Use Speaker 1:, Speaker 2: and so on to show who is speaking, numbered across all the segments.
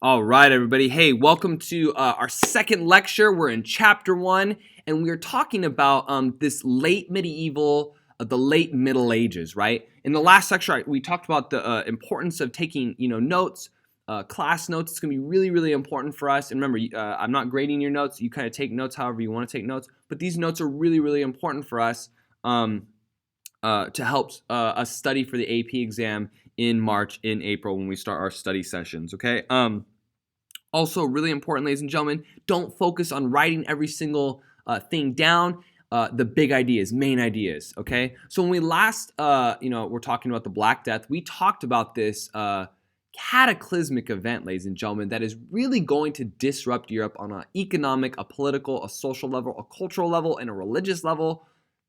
Speaker 1: All right, everybody. Hey, welcome to our second lecture. We're in chapter 1, and we're talking about this late medieval, the late Middle Ages, right? In the last lecture, we talked about the importance of taking, notes, class notes. It's going to be really, really important for us. And remember, I'm not grading your notes. You kind of take notes however you want to take notes. But these notes are really, really important for us to help us study for the AP exam in April when we start our study sessions, okay? Also, really important, ladies and gentlemen, don't focus on writing every single thing down. The big ideas, main ideas, okay? So when we last, we're talking about the Black Death, we talked about this cataclysmic event, ladies and gentlemen, that is really going to disrupt Europe on an economic, a political, a social level, a cultural level, and a religious level.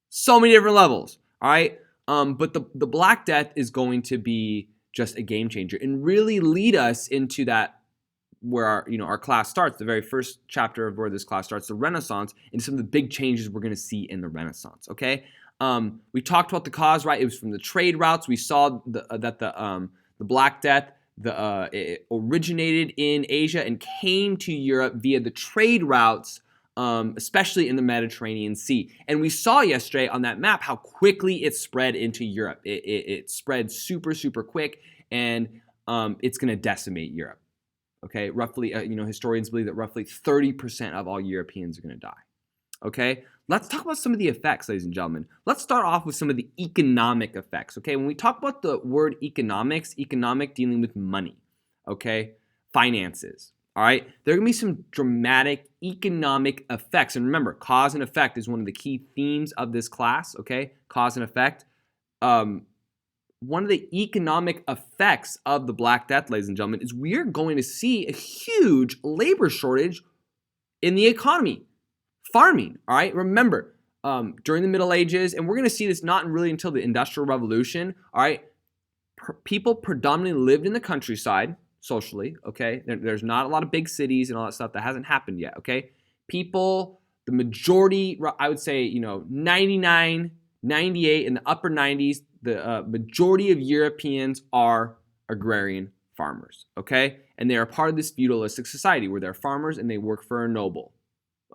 Speaker 1: So many different levels, all right? But the Black Death is going to be just a game changer and really lead us into that where our class starts, the very first chapter of where this class starts, the Renaissance, and some of the big changes we're going to see in the Renaissance, okay? We talked about the cause, right? It was from the trade routes. We saw that the Black Death, it originated in Asia and came to Europe via the trade routes, especially in the Mediterranean Sea. And we saw yesterday on that map how quickly it spread into Europe. It spread super, super quick, and it's going to decimate Europe. Okay, roughly, historians believe that roughly 30% of all Europeans are going to die. Okay, let's talk about some of the effects, ladies and gentlemen. Let's start off with some of the economic effects. Okay, when we talk about the word economics, economic dealing with money, okay, finances. All right, there are going to be some dramatic economic effects. And remember, cause and effect is one of the key themes of this class, okay, cause and effect. One of the economic effects of the Black Death, ladies and gentlemen, is we're going to see a huge labor shortage in the economy. Farming, all right? Remember, during the Middle Ages, and we're going to see this not really until the Industrial Revolution, all right? People predominantly lived in the countryside socially, okay? There's not a lot of big cities and all that stuff. That hasn't happened yet, okay? People, the majority, I would say, 99, 98, in the upper 90s, the majority of Europeans are agrarian farmers, okay? And they are part of this feudalistic society where they're farmers and they work for a noble,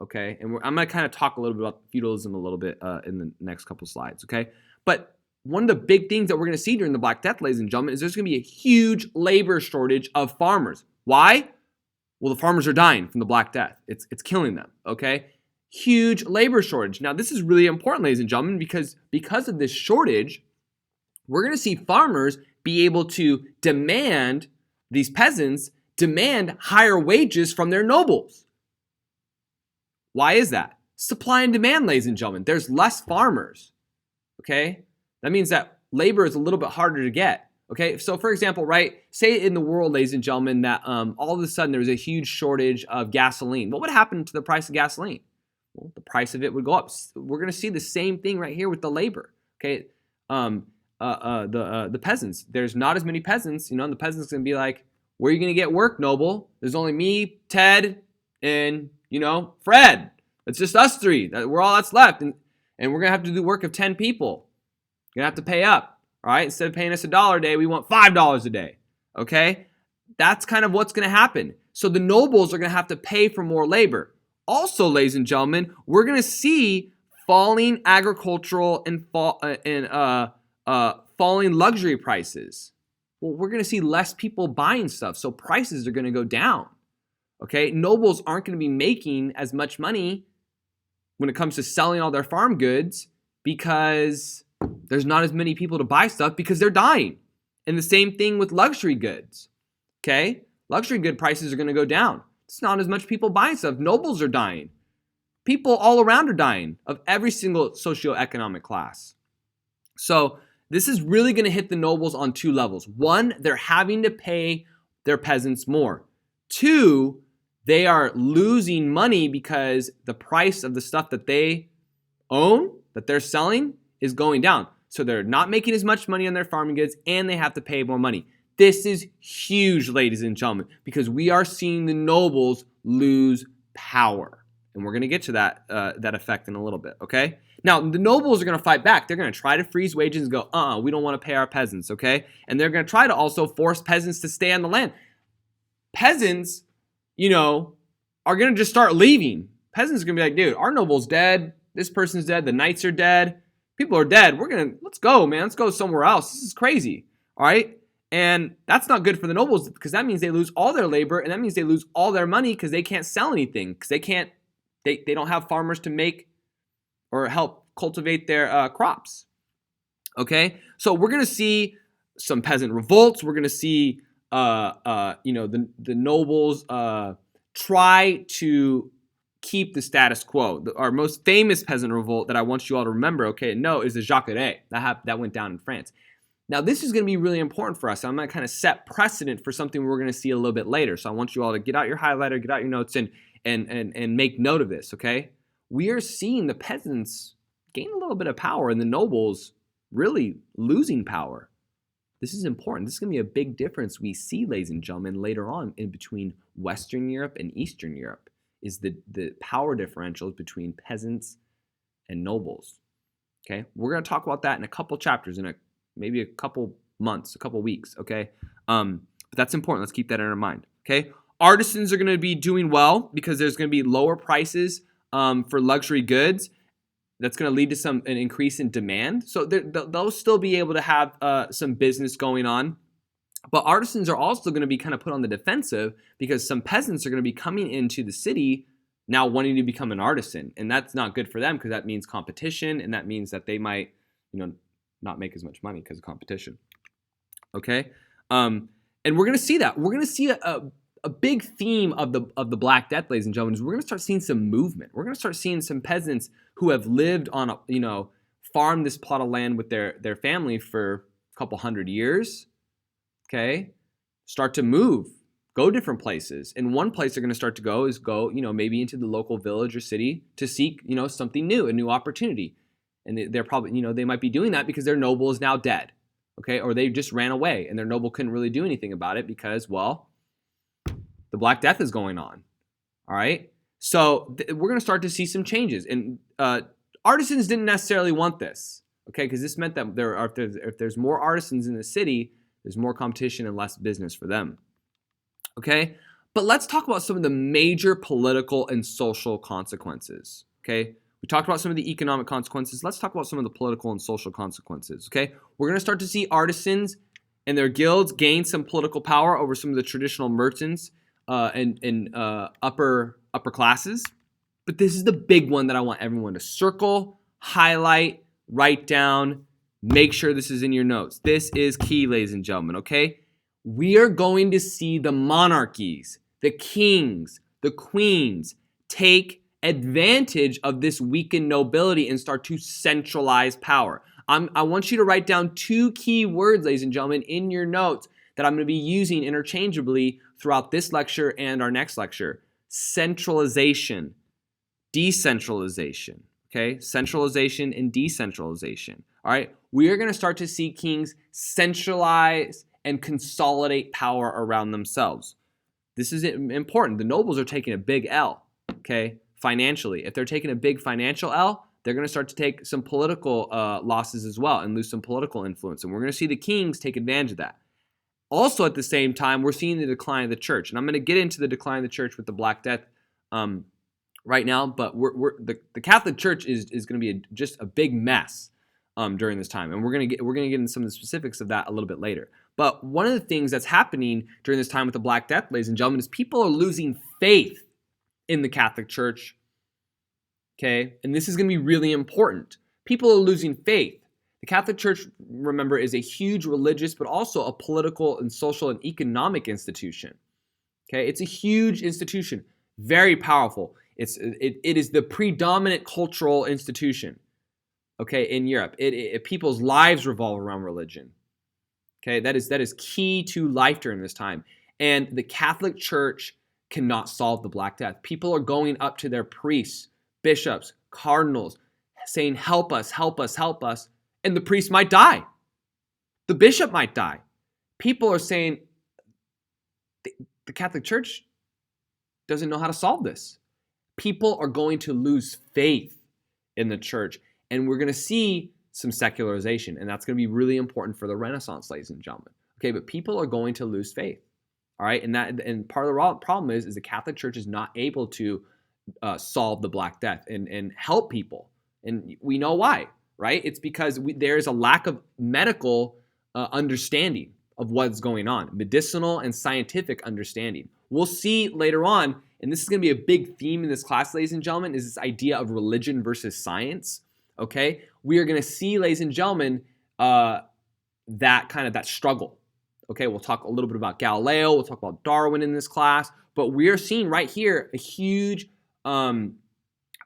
Speaker 1: okay? And I'm going to kind of talk a little bit about feudalism a little bit in the next couple slides, okay? But one of the big things that we're going to see during the Black Death, ladies and gentlemen, is there's going to be a huge labor shortage of farmers. Why? Well, the farmers are dying from the Black Death. It's killing them, okay? Huge labor shortage. Now, this is really important, ladies and gentlemen, because of this shortage, we're going to see farmers be able to demand, these peasants, demand higher wages from their nobles. Why is that? Supply and demand, ladies and gentlemen. There's less farmers, okay? That means that labor is a little bit harder to get, okay? So, for example, right, say in the world, ladies and gentlemen, that all of a sudden there was a huge shortage of gasoline. What would happen to the price of gasoline? Well, the price of it would go up. We're going to see the same thing right here with the labor, okay? The peasants. There's not as many peasants, and the peasants going to be like, where are you going to get work, noble? There's only me, Ted, and, Fred. It's just us three. We're all that's left, and we're going to have to do the work of 10 people. You're going to have to pay up, all right? Instead of paying us $1 a day, we want $5 a day, okay? That's kind of what's going to happen. So the nobles are going to have to pay for more labor. Also, ladies and gentlemen, we're going to see falling agricultural and falling luxury prices. Well, we're going to see less people buying stuff, so prices are going to go down, okay? Nobles aren't going to be making as much money when it comes to selling all their farm goods because there's not as many people to buy stuff because they're dying. And the same thing with luxury goods, okay? Luxury good prices are going to go down. It's not as much people buying stuff. Nobles are dying. People all around are dying of every single socioeconomic class. So this is really going to hit the nobles on two levels. One, they're having to pay their peasants more. Two, they are losing money because the price of the stuff that they own, that they're selling, is going down. So they're not making as much money on their farming goods, and they have to pay more money. This is huge, ladies and gentlemen, because we are seeing the nobles lose power. And we're going to get to that effect in a little bit, okay? Now, the nobles are going to fight back. They're going to try to freeze wages and go, we don't want to pay our peasants, okay? And they're going to try to also force peasants to stay on the land. peasants, are going to just start leaving. Peasants are going to be like, dude, our noble's dead. This person's dead. The knights are dead. People are dead. Let's go, man. Let's go somewhere else. This is crazy. All right. And that's not good for the nobles because that means they lose all their labor and that means they lose all their money because they can't sell anything because they don't have farmers to make or help cultivate their crops. Okay. So we're going to see some peasant revolts. We're going to see, the nobles try to keep the status quo. Our most famous peasant revolt that I want you all to remember, is the Jacquerie. That went down in France. Now, this is going to be really important for us. I'm going to kind of set precedent for something we're going to see a little bit later. So I want you all to get out your highlighter, get out your notes, and make note of this, okay? We are seeing the peasants gain a little bit of power and the nobles really losing power. This is important. This is going to be a big difference we see, ladies and gentlemen, later on in between Western Europe and Eastern Europe is the power differentials between peasants and nobles, okay? We're going to talk about that in a couple chapters in maybe a couple months, a couple weeks, okay? But that's important. Let's keep that in our mind, okay? Artisans are going to be doing well because there's going to be lower prices for luxury goods. That's going to lead to an increase in demand. So they'll still be able to have some business going on. But artisans are also going to be kind of put on the defensive because some peasants are going to be coming into the city now wanting to become an artisan. And that's not good for them because that means competition and that means that they might, not make as much money because of competition. Okay? And we're going to see that. We're going to see a big theme of the Black Death, ladies and gentlemen, is we're going to start seeing some movement. We're going to start seeing some peasants who have lived on, farmed this plot of land with their family for a couple hundred years, okay, start to move, go different places. And one place they're going to start to go, maybe into the local village or city to seek, something new, a new opportunity. And they're probably, they might be doing that because their noble is now dead, okay, or they just ran away and their noble couldn't really do anything about it because, well, the Black Death is going on, all right? So we're going to start to see some changes. And artisans didn't necessarily want this, okay, because this meant that if there's more artisans in the city, there's more competition and less business for them, okay? But let's talk about some of the major political and social consequences, okay? We talked about some of the economic consequences. Let's talk about some of the political and social consequences, okay? We're going to start to see artisans and their guilds gain some political power over some of the traditional merchants and upper classes. But this is the big one that I want everyone to circle, highlight, write down, make sure this is in your notes. This is key, ladies and gentlemen, okay? We are going to see the monarchies, the kings, the queens take advantage of this weakened nobility and start to centralize power. I want you to write down two key words, ladies and gentlemen, in your notes that I'm going to be using interchangeably throughout this lecture and our next lecture. Centralization, decentralization, okay? Centralization and decentralization, all right? We are going to start to see kings centralize and consolidate power around themselves. This is important. The nobles are taking a big L, okay, financially. If they're taking a big financial L, they're going to start to take some political losses as well and lose some political influence. And we're going to see the kings take advantage of that. Also, at the same time, we're seeing the decline of the church. And I'm going to get into the decline of the church with the Black Death right now. But the Catholic Church is going to be just a big mess during this time. And we're going to get into some of the specifics of that a little bit later. But one of the things that's happening during this time with the Black Death, ladies and gentlemen, is people are losing faith in the Catholic Church. Okay, and this is going to be really important. People are losing faith. The Catholic Church, remember, is a huge religious, but also a political and social and economic institution. Okay, it's a huge institution, very powerful. It is the predominant cultural institution. Okay, in Europe, people's lives revolve around religion. Okay, that is key to life during this time, and the Catholic Church cannot solve the Black Death. People are going up to their priests, bishops, cardinals, saying, help us, help us, help us. And the priest might die. The bishop might die. People are saying, the Catholic Church doesn't know how to solve this. People are going to lose faith in the church. And we're going to see some secularization. And that's going to be really important for the Renaissance, ladies and gentlemen. Okay, but people are going to lose faith. All right, and part of the problem is the Catholic Church is not able to solve the Black Death and help people, and we know why, right? It's because there is a lack of medical understanding of what's going on, medicinal and scientific understanding. We'll see later on, and this is going to be a big theme in this class, ladies and gentlemen, is this idea of religion versus science. Okay, we are going to see, ladies and gentlemen, that struggle. Okay, we'll talk a little bit about Galileo, we'll talk about Darwin in this class, but we are seeing right here a huge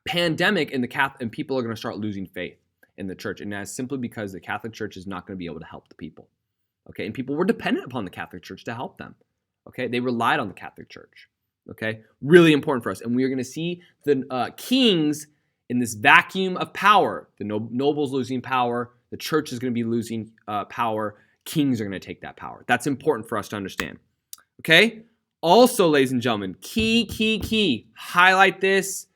Speaker 1: pandemic in the Catholic, and people are going to start losing faith in the church, and that's simply because the Catholic Church is not going to be able to help the people. Okay, and people were dependent upon the Catholic Church to help them. Okay, they relied on the Catholic Church. Okay, really important for us, and we are going to see the kings in this vacuum of power. The nobles losing power, the church is going to be losing power. Kings are going to take that power. That's important for us to understand. Okay? Also, ladies and gentlemen, key. Highlight this.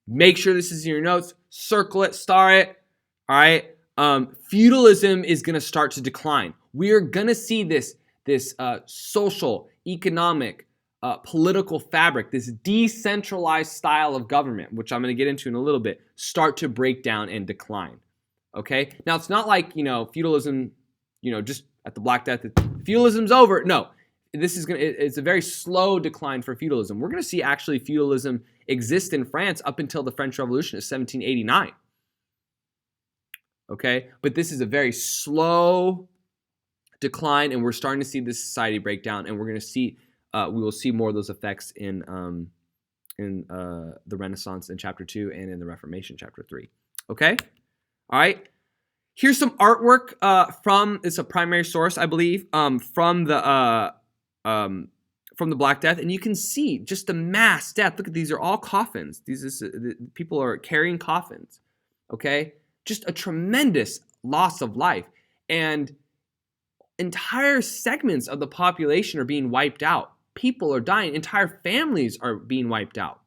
Speaker 1: Make sure this is in your notes. Circle it, star it. All right? Feudalism is going to start to decline. We are going to see this social, economic, political fabric, this decentralized style of government, which I'm going to get into in a little bit, start to break down and decline. Okay? Now, it's not like, feudalism, just at the Black Death, feudalism's over. No, it's a very slow decline for feudalism. We're going to see actually feudalism exist in France up until the French Revolution of 1789. Okay, but this is a very slow decline, and we're starting to see this society break down, and we're going to see, we will see more of those effects in the Renaissance in chapter 2 and in the Reformation chapter 3. Okay, all right. Here's some artwork it's a primary source, I believe, from the Black Death, and you can see just the mass death. Look at these are all coffins. People are carrying coffins. Okay, just a tremendous loss of life, and entire segments of the population are being wiped out. People are dying. Entire families are being wiped out.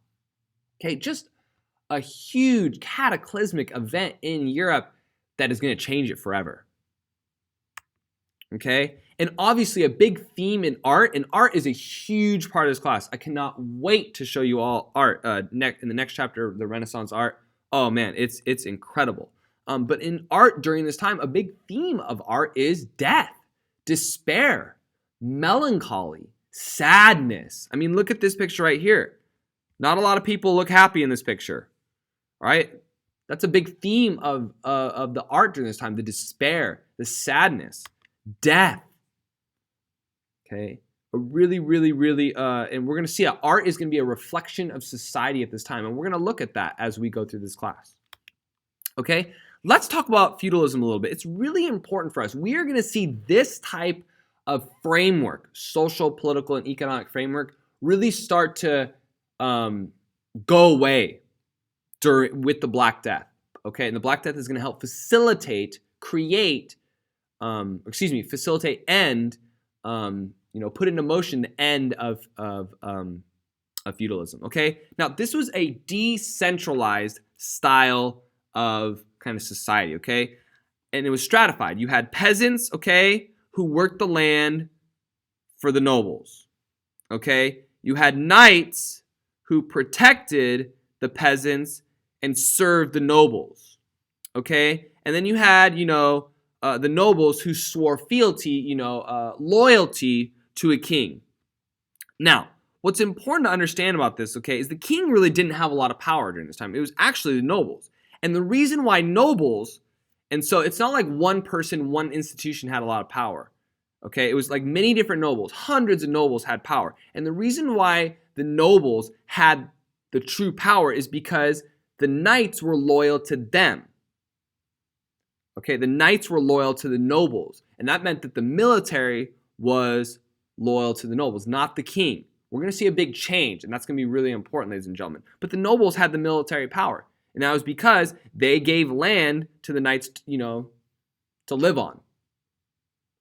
Speaker 1: Okay, just a huge cataclysmic event in Europe that is going to change it forever. Okay? And obviously a big theme in art, and art is a huge part of this class. I cannot wait to show you all art in the next chapter of the Renaissance art. Oh man, it's incredible. But in art during this time, a big theme of art is death, despair, melancholy, sadness. I mean, look at this picture right here. Not a lot of people look happy in this picture. All right? That's a big theme of the art during this time, the despair, the sadness, death. Okay? A really, and we're going to see that art is going to be a reflection of society at this time, and we're going to look at that as we go through this class. Okay? Let's talk about feudalism a little bit. It's really important for us. We are going to see this type of framework, social, political, and economic framework, really start to go away with the Black Death, okay? And the Black Death is going to help facilitate, end, put into motion the end of feudalism, okay? Now, this was a decentralized style of kind of society, okay? And it was stratified. You had peasants, okay, who worked the land for the nobles, okay? You had knights who protected the peasants and served the nobles, okay? And then you had, the nobles who swore fealty, loyalty to a king. Now, what's important to understand about this, okay, is the king really didn't have a lot of power during this time. It was actually the nobles. And the reason why nobles, and so it's not like one person, one institution had a lot of power, okay? It was like many different nobles. Hundreds of nobles had power. And the reason why the nobles had the true power is because the knights were loyal to them. Okay, the knights were loyal to the nobles, and that meant that the military was loyal to the nobles, not the king. We're going to see a big change, and that's going to be really important, ladies and gentlemen. But the nobles had the military power, and that was because they gave land to the knights, to live on.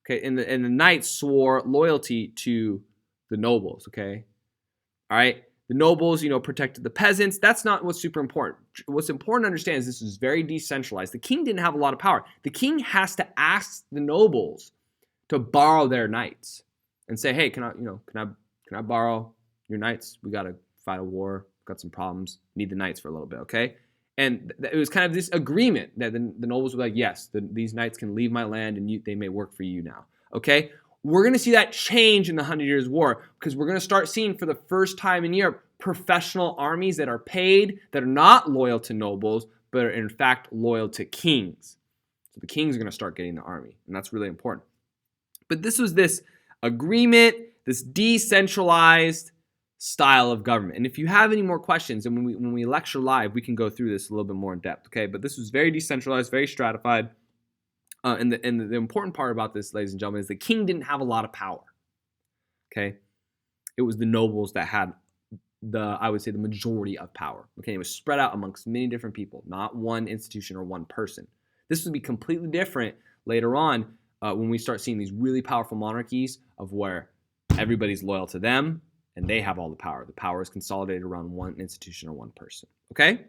Speaker 1: Okay, and the knights swore loyalty to the nobles. Okay, all right. The nobles, protected the peasants. That's not what's super important. What's important to understand is this is very decentralized. The king didn't have a lot of power. The king has to ask the nobles to borrow their knights and say, "Hey, can I Can I borrow your knights? We got to fight a war, got some problems, need the knights for a little bit, okay? And it was kind of this agreement that the nobles were like, yes, these knights can leave my land and they may work for you now, okay? We're going to see that change in the 100 Years' War because we're going to start seeing for the first time in Europe professional armies that are paid, that are not loyal to nobles, but are in fact loyal to kings. So the kings are going to start getting the army, and that's really important. But this was this agreement, this decentralized style of government. And if you have any more questions, and when we lecture live, we can go through this a little bit more in depth, okay? But this was very decentralized, very stratified. And the important part about this, ladies and gentlemen, is the king didn't have a lot of power, okay? It was the nobles that had I would say, the majority of power, okay? It was spread out amongst many different people, not one institution or one person. This would be completely different later on when we start seeing these really powerful monarchies of where everybody's loyal to them and they have all the power. The power is consolidated around one institution or one person, okay?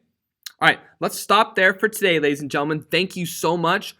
Speaker 1: All right, let's stop there for today, ladies and gentlemen. Thank you so much.